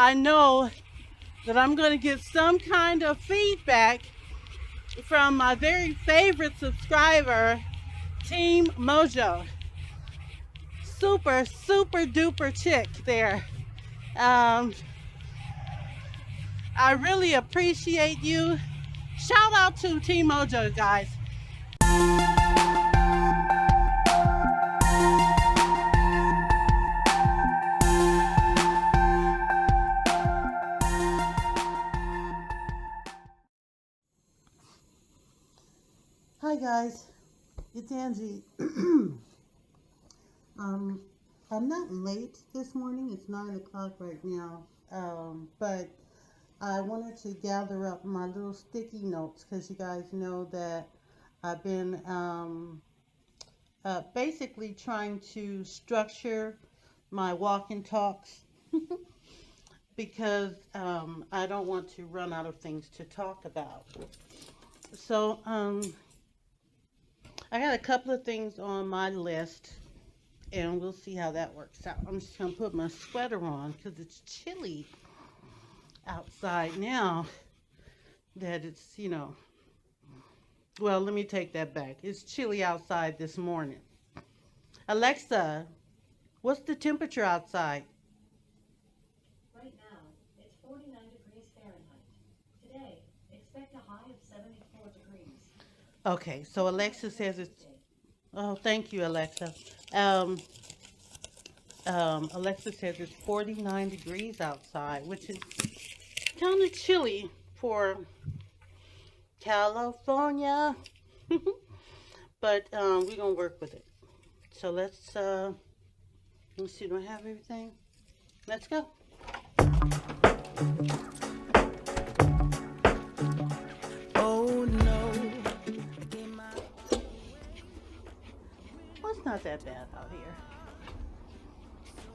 I know that I'm going to get some kind of feedback from my very favorite subscriber, Team Mojo. Super, super duper chick there. Um, I really appreciate you. Shout out to Team Mojo, guys. Hi guys, it's Angie. I'm not late this morning. It's 9 o'clock right now. But I wanted to gather up my little sticky notes because you guys know that I've been basically trying to structure my walk and talks because I don't want to run out of things to talk about. So I got a couple of things on my list, and we'll see how that works out. I'm just going to put my sweater on because it's chilly outside now that it's, well, let me take that back. It's chilly outside this morning. Alexa, what's the temperature outside? Right now, it's 49 degrees Fahrenheit. Today, expect a high of 74 degrees. Okay, so Alexa says it's, oh, thank you, Alexa. Alexa says it's 49 degrees outside, which is kind of chilly for California. But we're going to work with it. So let's see, do I have everything? Let's go. Oh no. Well, it's not that bad out here.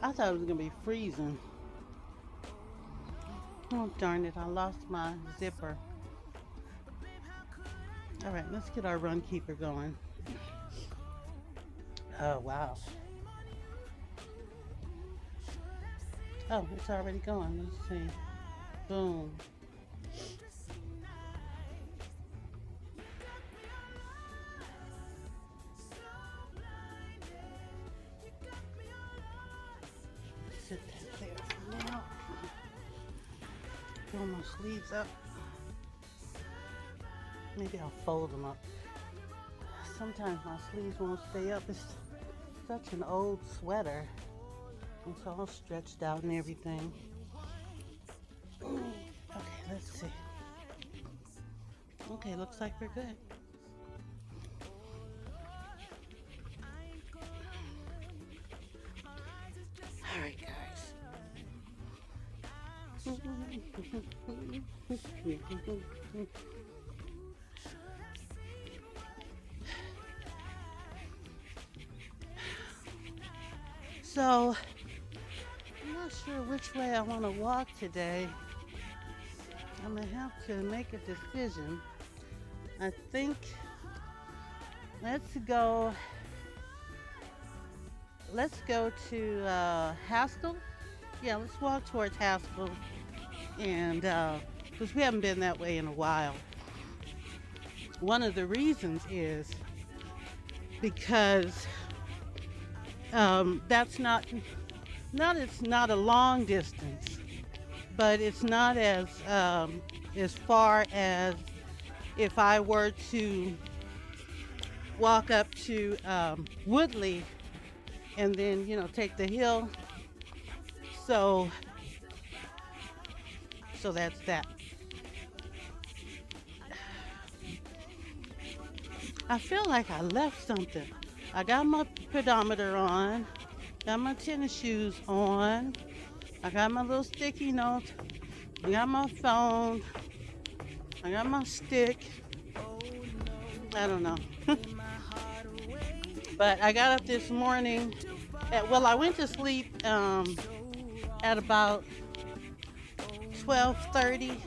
I thought it was going to be freezing. Oh, darn it, I lost my zipper. All right, let's get our run keeper going. Oh, wow. Oh, it's already going. Let's see. Boom. Sit that there for now. Pull my sleeves up. Maybe I'll fold them up. Sometimes my sleeves won't stay up. It's such an old sweater. It's all stretched out and everything. Okay, let's see. Okay, looks like we're good. All right, guys. So, I'm not sure which way I want to walk today. I'm going to have to make a decision. I think let's go to Haskell. Yeah, let's walk towards Haskell. And because we haven't been that way in a while. One of the reasons is because that's not it's not a long distance, but it's not as far as if I were to walk up to Woodley and then take the hill. So that's that. I feel like I left something. I got my pedometer on, got my tennis shoes on, I got my little sticky notes, I got my phone, I got my stick. I don't know. But I got up this morning, I went to sleep at about 12:30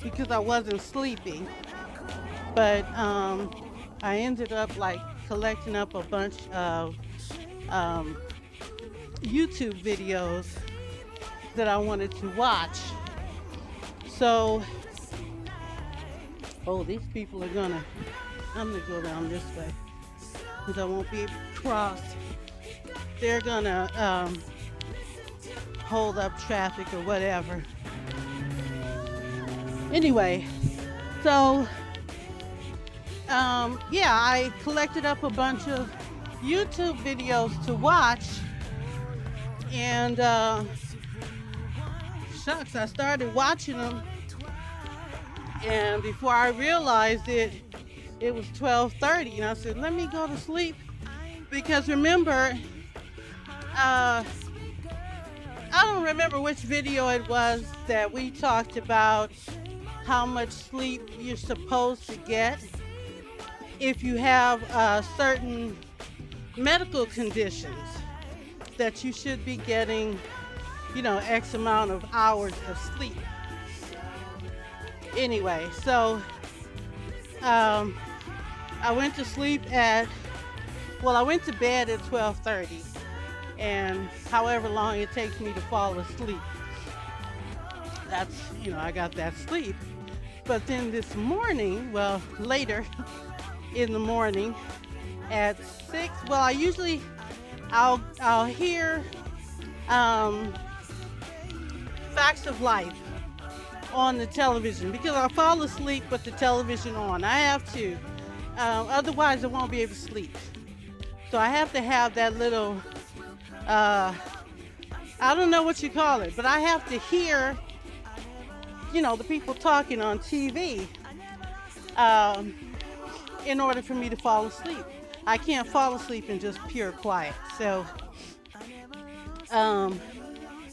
because I wasn't sleepy. But I ended up collecting up a bunch of YouTube videos that I wanted to watch. So, oh, these people are I'm gonna go down this way because I won't be able to cross. They're gonna hold up traffic or whatever. Anyway, so yeah, I collected up a bunch of YouTube videos to watch, and shucks, I started watching them, and before I realized it, it was 12:30, and I said, let me go to sleep, because remember, I don't remember which video it was that we talked about how much sleep you're supposed to get if you have certain medical conditions, that you should be getting, X amount of hours of sleep. Anyway, so I went to sleep I went to bed at 12:30, and however long it takes me to fall asleep, that's, I got that sleep. But then this morning, later in the morning at 6, I'll hear Facts of Life on the television, because I'll fall asleep with the television on. I have to, otherwise I won't be able to sleep. So I have to have that little, I don't know what you call it, but I have to hear, the people talking on TV in order for me to fall asleep. I can't fall asleep in just pure quiet. So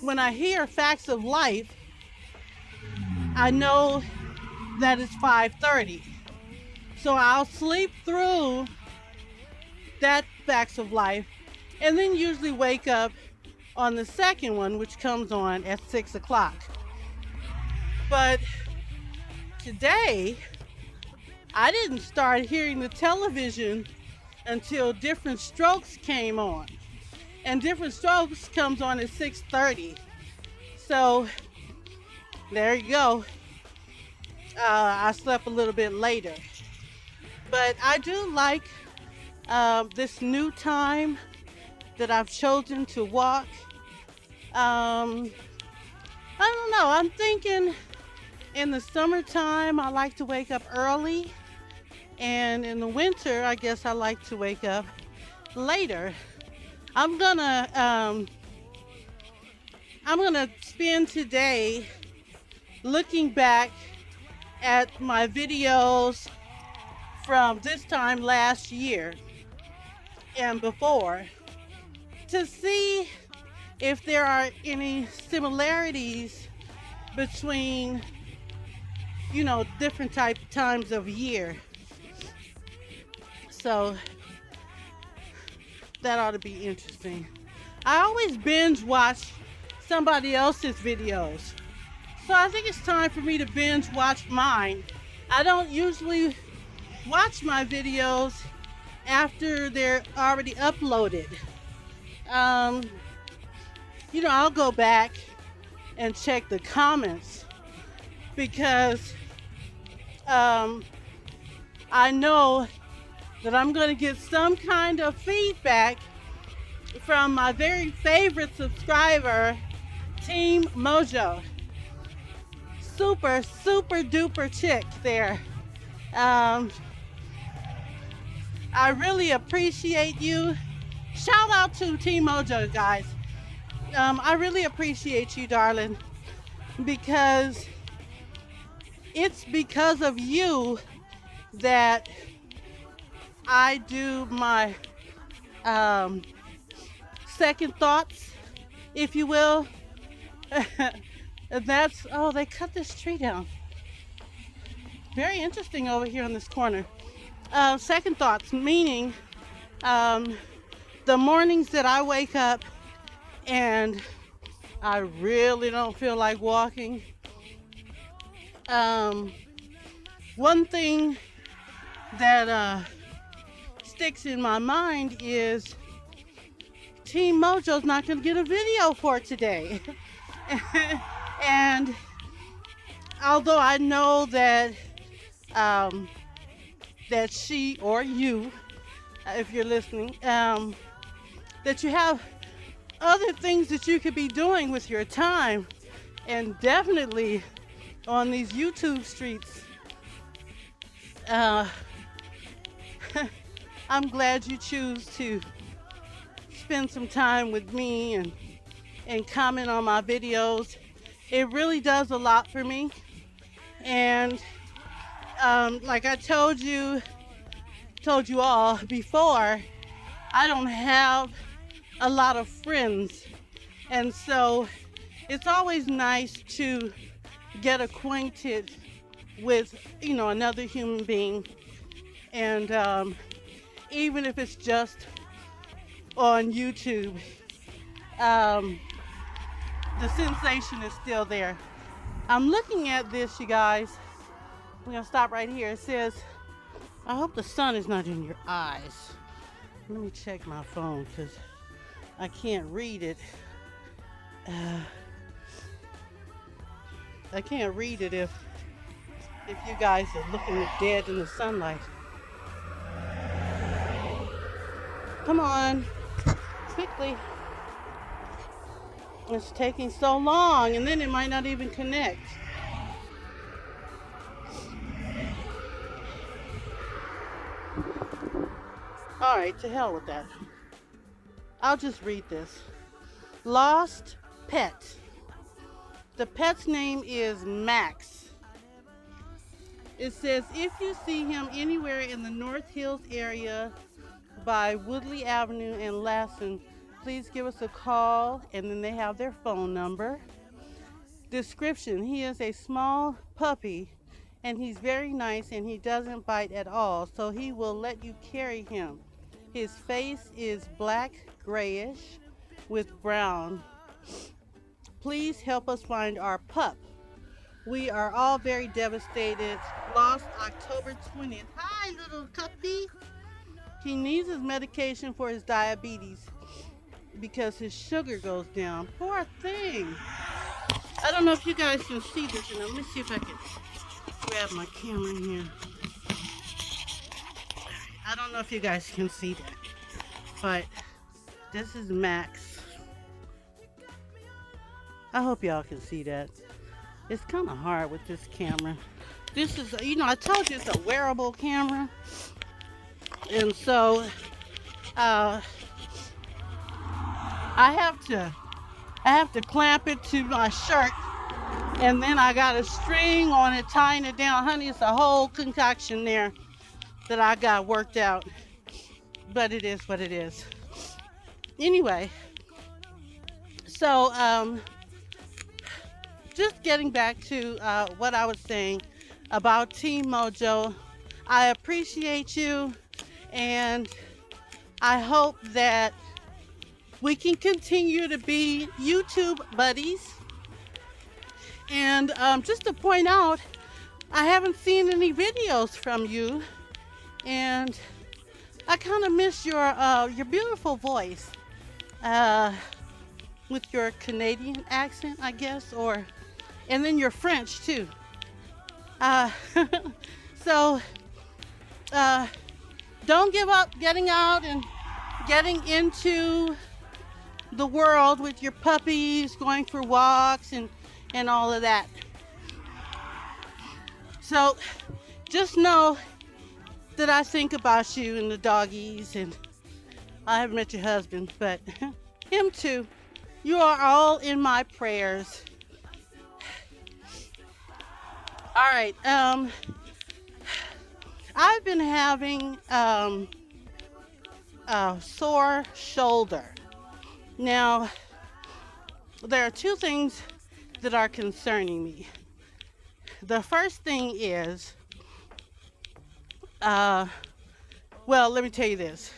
when I hear Facts of Life, I know that it's 5:30. So I'll sleep through that Facts of Life, and then usually wake up on the second one, which comes on at 6 o'clock. But today, I didn't start hearing the television until Different Strokes came on. And Different Strokes comes on at 6:30. So, there you go. I slept a little bit later. But I do like this new time that I've chosen to walk. I don't know. I'm thinking in the summertime, I like to wake up early. And in the winter, I guess I like to wake up later. I'm gonna spend today looking back at my videos from this time last year and before, to see if there are any similarities between, different times of year. So that ought to be interesting. I always binge watch somebody else's videos. So I think it's time for me to binge watch mine. I don't usually watch my videos after they're already uploaded. I'll go back and check the comments, because I know that I'm going to get some kind of feedback from my very favorite subscriber, Team Mojo. Super, super duper chick there. I really appreciate you. Shout out to Team Mojo, guys. I really appreciate you, darling, because it's because of you that I do my second thoughts, if you will. And that's, they cut this tree down. Very interesting over here in this corner. Second thoughts, meaning the mornings that I wake up and I really don't feel like walking. One thing that sticks in my mind is Team Mojo's not going to get a video for today. And although I know that that she or you, if you're listening, that you have other things that you could be doing with your time, and definitely on these YouTube streets. Uh, I'm glad you choose to spend some time with me and comment on my videos. It really does a lot for me. And like I told you all before, I don't have a lot of friends. And so it's always nice to get acquainted with, another human being. And even if it's just on YouTube, the sensation is still there. I'm looking at this, you guys. I'm gonna stop right here. It says, I hope the sun is not in your eyes. Let me check my phone because I can't read it. I can't read it if you guys are looking dead in the sunlight. Come on, quickly. It's taking so long, and then it might not even connect. All right, to hell with that. I'll just read this. Lost pet. The pet's name is Max. It says, if you see him anywhere in the North Hills area by Woodley Avenue and Lassen, please give us a call. And then they have their phone number. Description: he is a small puppy and he's very nice and he doesn't bite at all, so he will let you carry him. His face is black grayish with brown. Please help us find our pup. We are all very devastated. Lost October 20th. Hi, little puppy. He needs his medication for his diabetes because his sugar goes down. Poor thing. I don't know if you guys can see this. Let me see if I can grab my camera here. I don't know if you guys can see that, but this is Max. I hope y'all can see that. It's kind of hard with this camera. This is, I told you it's a wearable camera. And so, I have to clamp it to my shirt. And then I got a string on it, tying it down. Honey, it's a whole concoction there that I got worked out. But it is what it is. Anyway, so, just getting back to what I was saying about Team Mojo. I appreciate you, and I hope that we can continue to be YouTube buddies. And just to point out, I haven't seen any videos from you, and I kind of miss your beautiful voice with your Canadian accent, I guess, and then your French too. So don't give up getting out and getting into the world with your puppies, going for walks and all of that. So just know that I think about you and the doggies, and I haven't met your husband, but him too. You are all in my prayers. All right. I've been having a sore shoulder. Now, there are two things that are concerning me. The first thing is, well, let me tell you this.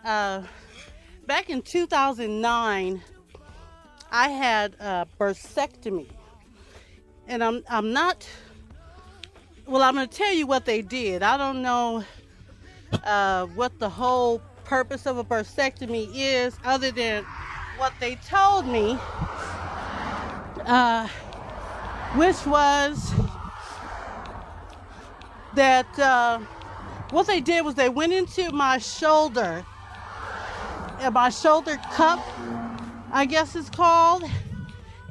Back in 2009, I had a bursectomy. And I'm not, well, I'm going to tell you what they did. I don't know what the whole purpose of a bursectomy is, other than what they told me which was that what they did was they went into my shoulder cup, I guess it's called,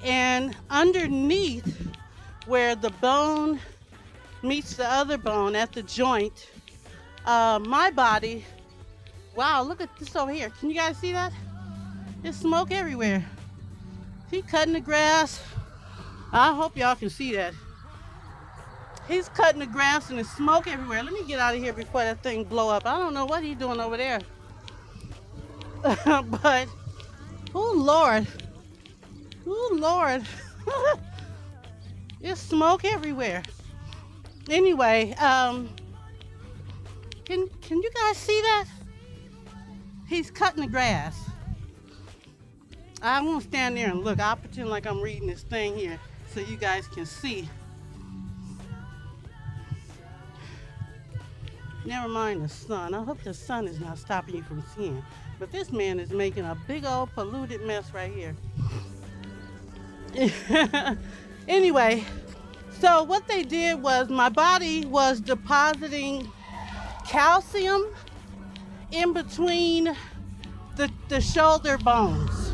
and underneath where the bone meets the other bone at the joint, my body, wow, look at this over here. Can you guys see that? There's smoke everywhere. He cutting the grass. I hope y'all can see that. He's cutting the grass and there's smoke everywhere. Let me get out of here before that thing blow up. I don't know what he's doing over there. But, oh Lord. Oh Lord. There's smoke everywhere. Anyway, can you guys see that? He's cutting the grass. I won't stand there and look. I'll pretend like I'm reading this thing here so you guys can see. Never mind the sun. I hope the sun is not stopping you from seeing. But this man is making a big old polluted mess right here. Anyway, so what they did was my body was depositing calcium in between the shoulder bones.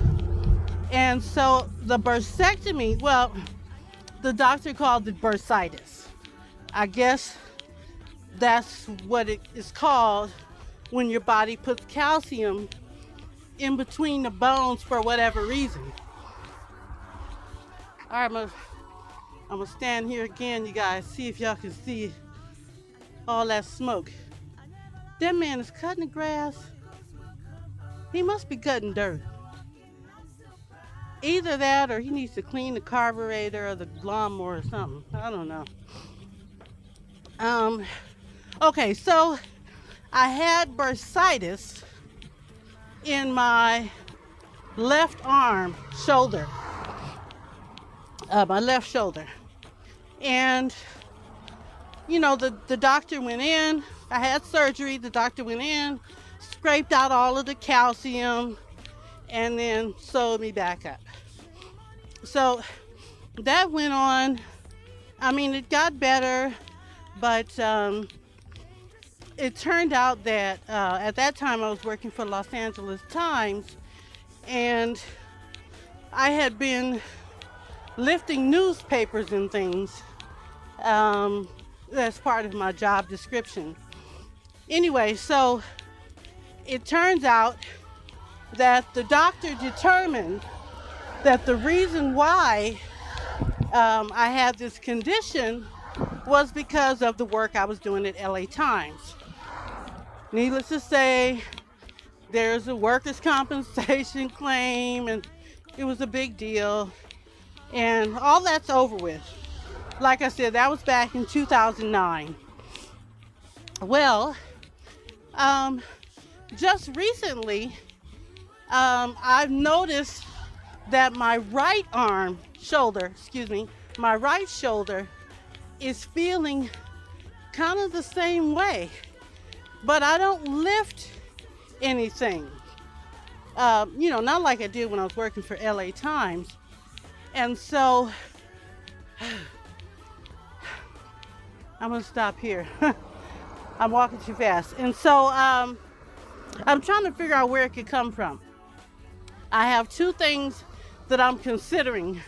And so the bursectomy, well, the doctor called it bursitis. I guess that's what it is called when your body puts calcium in between the bones for whatever reason. All right, I'm gonna stand here again, you guys, see if y'all can see all that smoke. That man is cutting the grass. He must be cutting dirt. Either that or he needs to clean the carburetor or the lawnmower or something. I don't know. Okay, so I had bursitis in my left arm, shoulder. My left shoulder. And, you know, the doctor went in. I had surgery. The doctor went in, scraped out all of the calcium, and then sewed me back up. So that went on. I mean, it got better, but it turned out that at that time I was working for Los Angeles Times, and I had been lifting newspapers and things as part of my job description. Anyway, so it turns out that the doctor determined that the reason why I had this condition was because of the work I was doing at LA Times. Needless to say, there's a workers' compensation claim, and it was a big deal, and all that's over with. Like I said, that was back in 2009. Well, just recently, I've noticed that my right shoulder is feeling kind of the same way, but I don't lift anything. Not like I did when I was working for LA Times. And so, I'm gonna stop here. I'm walking too fast. And so, I'm trying to figure out where it could come from. I have two things that I'm considering.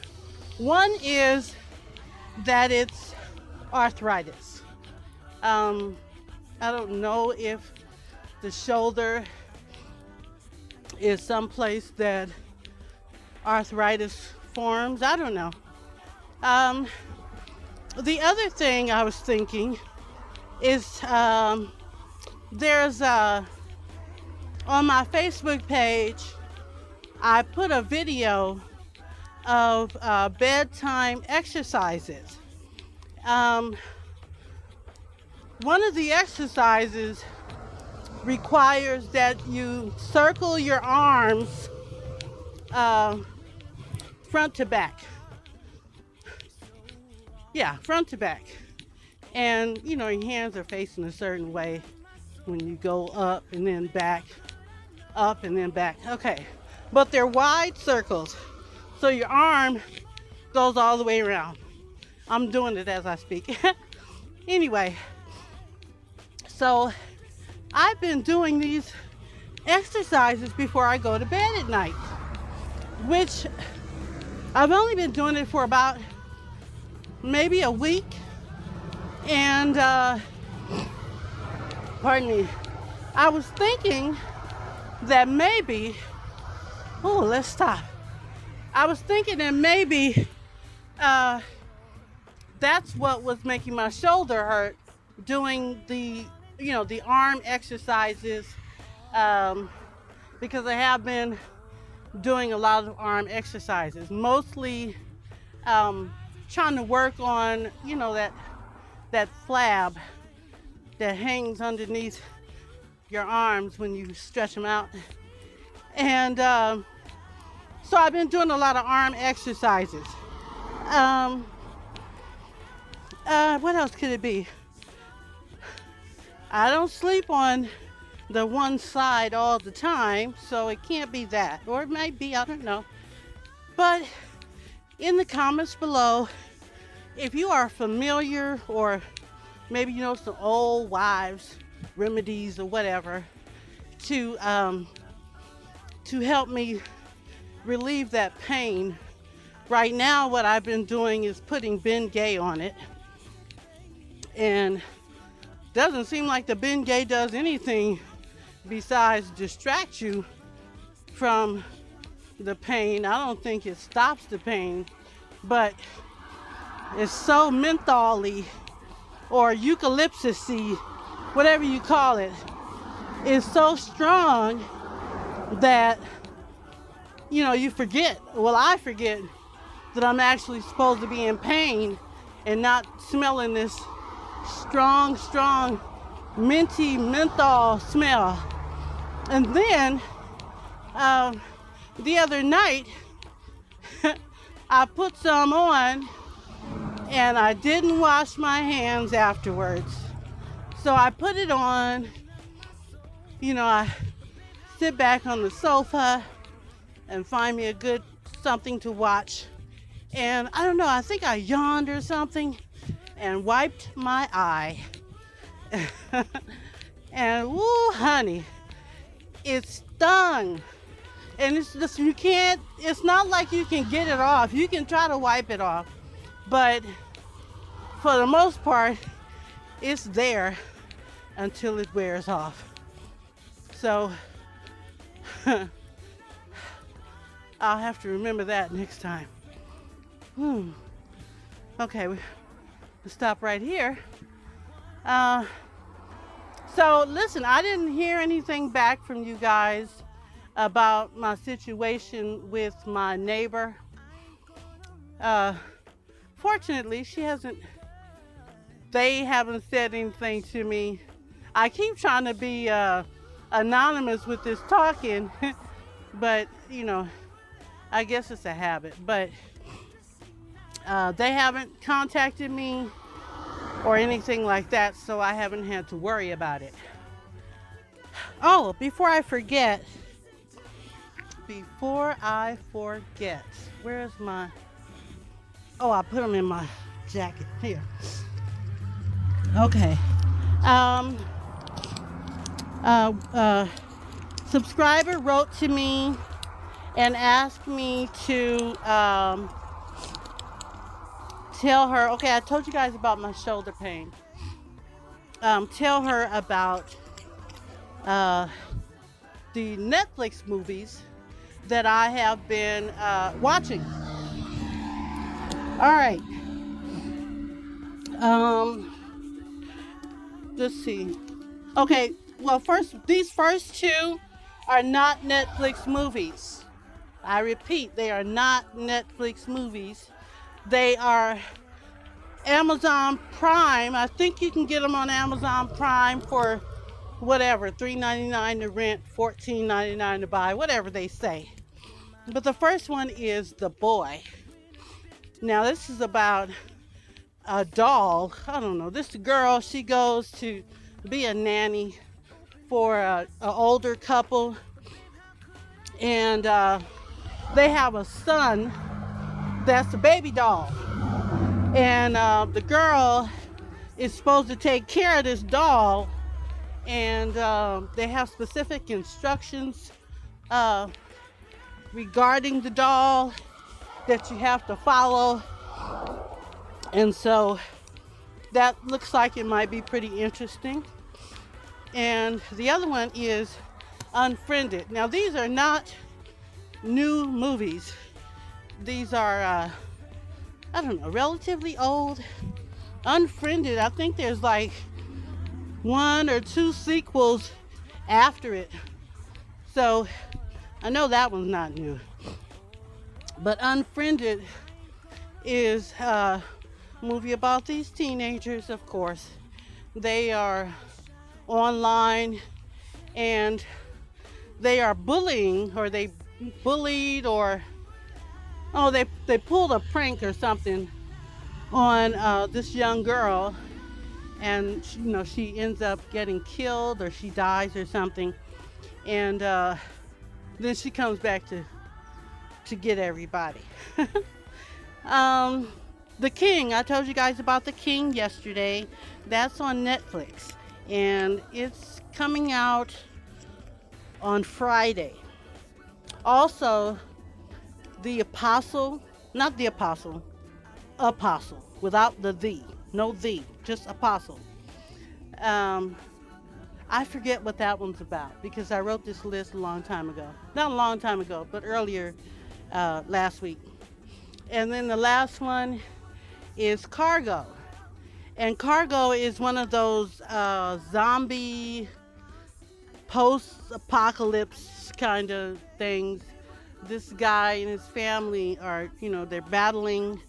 One is that it's arthritis. I don't know if the shoulder is someplace that arthritis forms. I don't know. The other thing I was thinking is there's on my Facebook page, I put a video of bedtime exercises. One of the exercises requires that you circle your arms front to back. Yeah, front to back. And, your hands are facing a certain way when you go up and then back, Okay. But they're wide circles. So your arm, goes all the way around. I'm doing it as I speak. Anyway, so I've been doing these exercises before I go to bed at night, which I've only been doing it for about maybe a week. And pardon me, I was thinking that maybe, oh, let's stop. I was thinking that maybe that's what was making my shoulder hurt, doing the arm exercises, because I have been doing a lot of arm exercises, mostly trying to work on that flab that hangs underneath your arms when you stretch them out. And so I've been doing a lot of arm exercises. What else could it be? I don't sleep on the one side all the time, so it can't be that. Or it might be, I don't know. But in the comments below, if you are familiar, or maybe you know some old wives' remedies or whatever to help me relieve that pain. Right now, what I've been doing is putting Bengay on it, and doesn't seem like the Bengay does anything besides distract you from the pain. I don't think it stops the pain, but it's so menthol-y or eucalyptus-y, whatever you call it, is so strong that you forget. Well, I forget that I'm actually supposed to be in pain and not smelling this strong minty menthol smell. And then the other night I put some on and I didn't wash my hands afterwards. So I put it on, I sit back on the sofa and find me a good something to watch. And I don't know, I think I yawned or something and wiped my eye. And woo, honey, it stung. And it's just, it's not like you can get it off. You can try to wipe it off, but for the most part, it's there until it wears off. So I'll have to remember that next time. Okay, we'll stop right here. So listen, I didn't hear anything back from you guys about my situation with my neighbor. Fortunately, they haven't said anything to me. I keep trying to be anonymous with this talking, but I guess it's a habit. But they haven't contacted me or anything like that, so I haven't had to worry about it. Oh, before I forget, where's my, I put them in my jacket here. Okay. Subscriber wrote to me and asked me to tell her, okay, I told you guys about my shoulder pain. Tell her about the Netflix movies that I have been watching. All right. Let's see. Okay, well, these first two are not Netflix movies. I repeat, they are not Netflix movies. They are Amazon Prime. I think you can get them on Amazon Prime for whatever, $3.99 to rent, $14.99 to buy, whatever they say. But the first one is The Boy. Now, this is about a doll. I don't know. This girl, she goes to be a nanny for an older couple. And they have a son that's a baby doll. And the girl is supposed to take care of this doll, and they have specific instructions uh, regarding the doll that you have to follow. And so that looks like it might be pretty interesting. And the other one is Unfriended. Now, these are not new movies. These are, I don't know, relatively old. Unfriended, I think there's like 1 or 2 sequels after it. So I know that one's not new. But Unfriended is a movie about these teenagers, of course. They are online and they are bullying, or they bullied, or they pulled a prank or something on this young girl, and she ends up getting killed, or she dies or something, and then she comes back to get everybody. The King, I told you guys about The King yesterday. That's on Netflix, and it's coming out on Friday. Also, The Apostle, not The Apostle, Apostle, without the, no the, just Apostle. I forget what that one's about because I wrote this list a long time ago. Not a long time ago, but earlier last week. And then the last one is Cargo. And Cargo is one of those zombie post-apocalypse kind of things. This guy and his family are, they're battling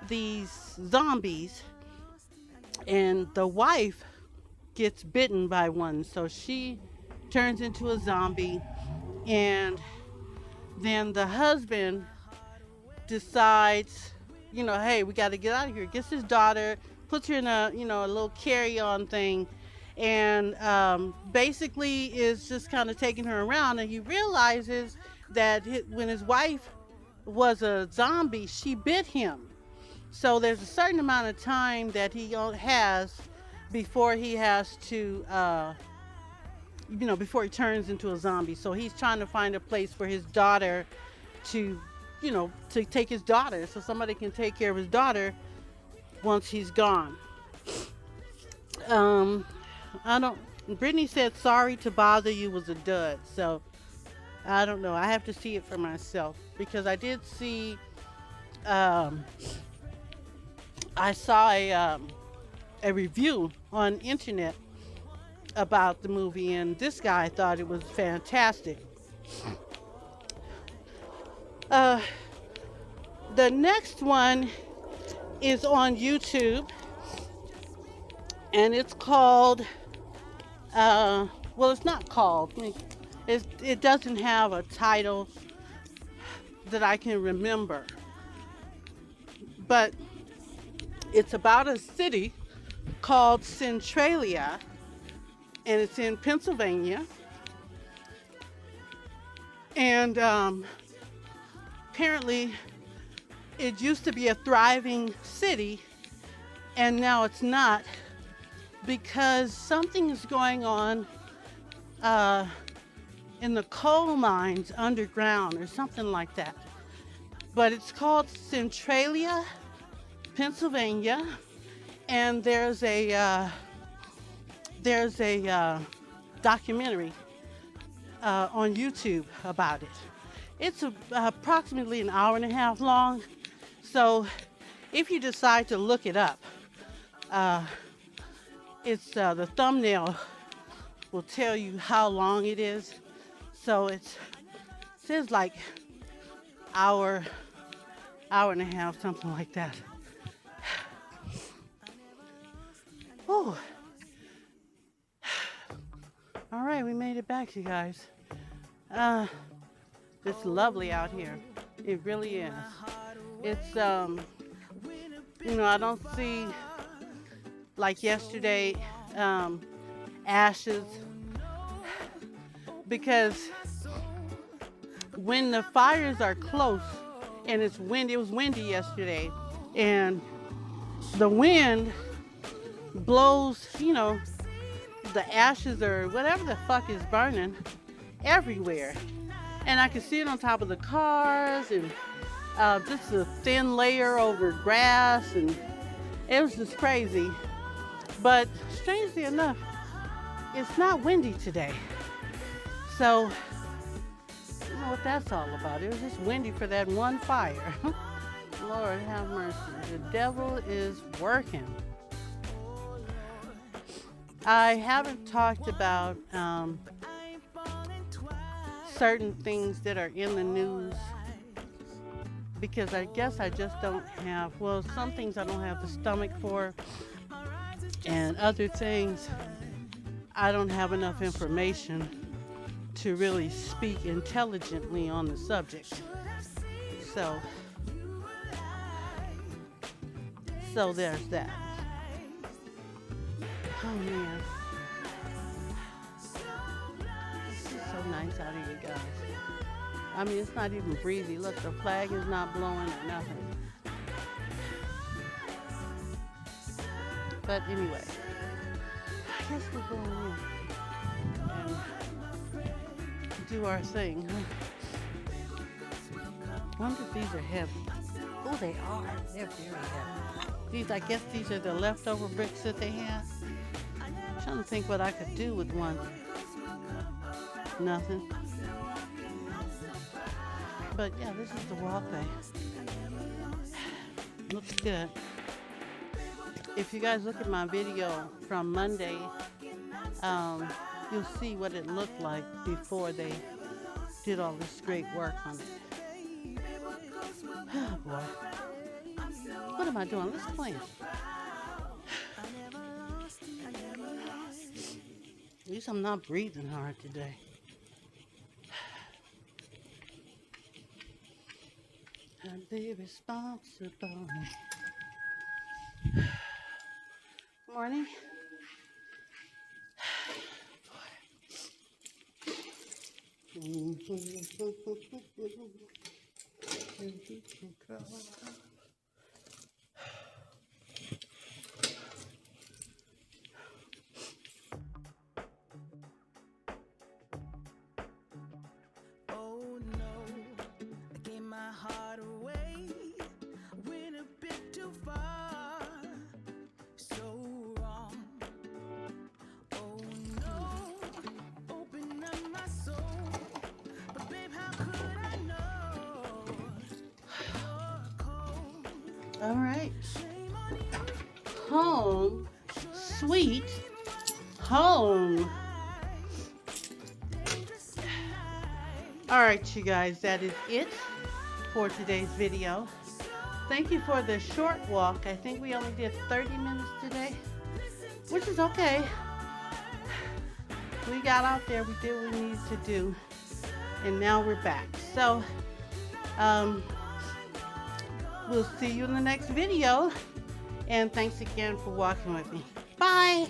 these zombies, and the wife gets bitten by one, so she turns into a zombie, and then the husband decides, hey, we got to get out of here. Gets his daughter, puts her in a little carry-on thing, and basically is just kind of taking her around, and he realizes that when his wife was a zombie, she bit him. So there's a certain amount of time that he has before he has to, before he turns into a zombie. So he's trying to find a place for his daughter to take his daughter, so somebody can take care of his daughter once he's gone. Brittany said Sorry to Bother You was a dud, so I don't know. I have to see it for myself, because I did see, I saw a review on internet about the movie, and this guy thought it was fantastic. The next one is on YouTube, and it's called, it's not called, it doesn't have a title that I can remember, but it's about a city called Centralia, and it's in Pennsylvania, and apparently it used to be a thriving city, and now it's not, because something is going on in the coal mines underground or something like that. But it's called Centralia, Pennsylvania, and there's a documentary on YouTube about it. It's approximately an hour and a half long, so if you decide to look it up, it's the thumbnail will tell you how long it is. So it says like hour and a half, something like that. Oh. All right, we made it back, you guys. It's lovely out here. It really is. It's I don't see, like yesterday, ashes, because when the fires are close, and it's windy. It was windy yesterday, and the wind blows, the ashes or whatever the fuck is burning everywhere. And I could see it on top of the cars and just a thin layer over grass, and it was just crazy. But strangely enough, it's not windy today. So, I don't know what that's all about. It was just windy for that one fire. Lord have mercy. The devil is working. I haven't talked about certain things that are in the news because I guess I just don't have, well, some things I don't have the stomach for, and other things I don't have enough information to really speak intelligently on the subject. So there's that. Oh man. This is so nice out here, guys. I mean, it's not even breezy. Look, the flag is not blowing or nothing. But anyway, I guess we're going in and do our thing. I wonder if these are heavy. Oh, they are. They're very heavy. I guess these are the leftover bricks that they had. I'm trying to think what I could do with one. Nothing. But yeah, this is the walkway. Looks good. If you guys look at my video from Monday, you'll see what it looked like before they did all this great work on it. Oh boy. What am I doing? Let's play. At least I'm not breathing hard today. I'd be responsible. Good morning. Oh no, I gave my heart away. Went a bit too far. So wrong. Oh no, open up my soul. But babe, how could I know? You're cold. All right. Shame on you. Home, sweet home. All right, you guys, that is it for today's video. Thank you for the short walk. I think we only did 30 minutes today, which is okay. We got out there, we did what we needed to do, and now we're back. So, we'll see you in the next video, and thanks again for walking with me. Bye.